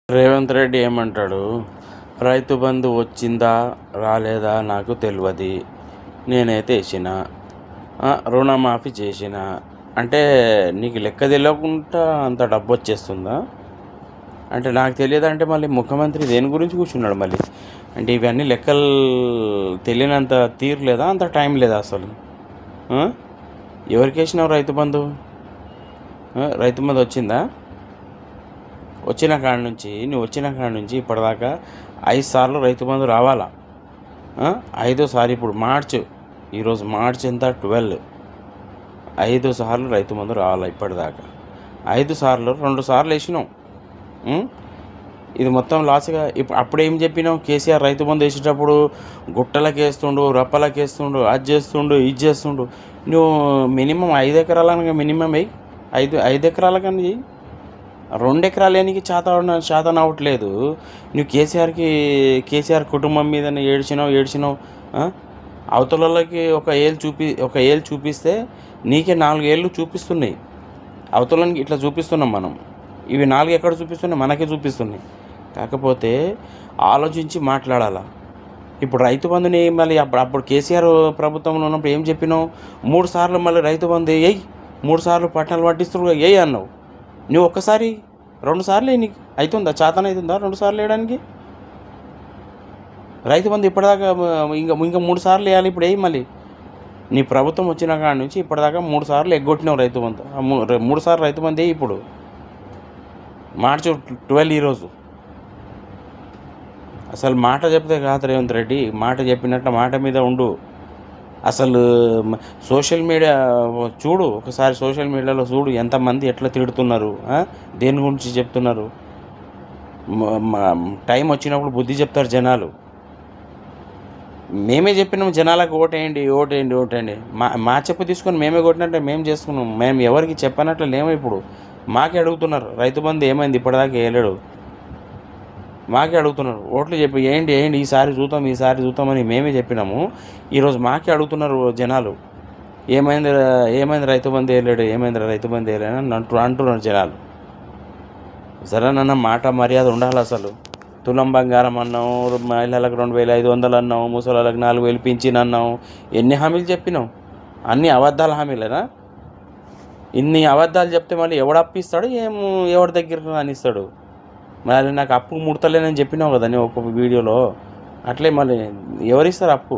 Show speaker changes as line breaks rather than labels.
రేవంత్ రెడ్డి ఏమంటాడు, రైతు బంధు వచ్చిందా రాలేదా నాకు తెలియదు, నేనైతే వేసిన, రుణమాఫీ చేసిన అంటే నీకు లెక్క తెలియకుండా అంత డబ్బు వచ్చేస్తుందా అంటే నాకు తెలియదు. అంటే మళ్ళీ ముఖ్యమంత్రి దేని గురించి కూర్చున్నాడు మళ్ళీ అంటే ఇవన్నీ లెక్కలు తెలియనంత తీరు లేదా, అంత టైం లేదా అసలు? ఎవరికి వేసినావు రైతు బంధు? రైతు బంధు వచ్చిందా? వచ్చిన కాడ నుంచి ఇప్పటిదాకా 5 సార్లు రైతు బంధు రావాలా? 5వ సారి ఇప్పుడు ఈరోజు మార్చ్ ఎంత, 12. 5 సార్లు రైతు బంధు రావాలా ఇప్పటిదాకా? 5 సార్లు 2 సార్లు వేసినాం. ఇది మొత్తం లాస్గా. అప్పుడు ఏం చెప్పినావు? కేసీఆర్ రైతు బంధు వేసేటప్పుడు గుట్టలకు వేస్తుండు, రప్పలకు వేస్తుండు, అది చేస్తుండు, ఇది చేస్తుండు. నువ్వు మినిమం 5 ఎకరాలనగా మినిమం వేయి. 5 ఎకరాల కానీ చెయ్యి. 2 ఎకరాలు వేయడానికి చేతన అవ్వట్లేదు. నువ్వు కేసీఆర్ కుటుంబం మీద ఏడ్చినావు. అవతలకి ఒక ఏళ్ళు చూపిస్తే నీకే 4 ఏళ్ళు చూపిస్తున్నాయి. అవతలకి ఇట్లా చూపిస్తున్నాం మనం. ఇవి 4 ఎక్కడ చూపిస్తున్నాయి? మనకే చూపిస్తున్నాయి. కాకపోతే ఆలోచించి మాట్లాడాలా. ఇప్పుడు రైతు బంధుని మళ్ళీ అప్పుడు కేసీఆర్ ప్రభుత్వంలో ఉన్నప్పుడు ఏం చెప్పినావు? 3 సార్లు మళ్ళీ రైతు బంధు వేయి, 3 సార్లు పట్టణాలు పట్టిస్తున్నారు వేయి అన్నావు. నువ్వు ఒక్కసారి 2 సార్లు నీకు అవుతుందా? చేతన అవుతుందా 2 సార్లు వేయడానికి? రైతు బంధు ఇప్పటిదాకా ఇంకా 3 సార్లు వేయాలి. ఇప్పుడు వేయి మళ్ళీ. నీ ప్రభుత్వం వచ్చిన కాడ నుంచి ఇప్పటిదాకా 3 సార్లు ఎగ్గొట్టినావు రైతు బంధు. 3 సార్లు రైతు బంధు ఇప్పుడు మార్చి 12 ఈరోజు. అసలు మాట చెప్తే కాదు రేవంత్ రెడ్డి, మాట చెప్పినట్టు మాట మీద ఉండు. అసలు సోషల్ మీడియా చూడు, ఒకసారి సోషల్ మీడియాలో చూడు ఎంతమంది ఎట్లా తిడుతున్నారు, దేని గురించి చెప్తున్నారు. టైం వచ్చినప్పుడు బుద్ధి చెప్తారు జనాలు. మేమే చెప్పినాం జనాలకు ఓటేయండి. మా చెప్పు తీసుకొని మేమే కొట్టినట్టే మేము చేసుకున్నాం. మేము ఎవరికి చెప్పనట్లు లేము. ఇప్పుడు మాకే అడుగుతున్నారు రైతు బంధు ఏమైంది ఇప్పటిదాకా వేయలేడు. మాకే అడుగుతున్నారు ఓట్లు చెప్పి వేయండి ఈసారి చూద్దామని మేమే చెప్పినాము. ఈరోజు మాకే అడుగుతున్నారు జనాలు, ఏమైంది రైతు బంధు వేయలేడు, రైతు బంధు వేయలేడు అని అంటున్నారు జనాలు. సరేనన్న మాట మర్యాద ఉండాలి. అసలు తులం బంగారం అన్నావు, మహిళలకు 2500 అన్నావు, ముసలాళ్ళకి 4000 పింఛన్ అన్నావు. ఎన్ని హామీలు చెప్పినావు? అన్ని అబద్ధాల హామీలేనా? ఇన్ని అబద్ధాలు చెప్తే మళ్ళీ ఎవడు అప్పిస్తాడు, ఎవరి దగ్గర అనిస్తాడు? మళ్ళీ నాకు అప్పు ముడతలేనని చెప్పినావు కదా నీ ఒక వీడియోలో. అట్లే మళ్ళీ ఎవరిస్తారు అప్పు?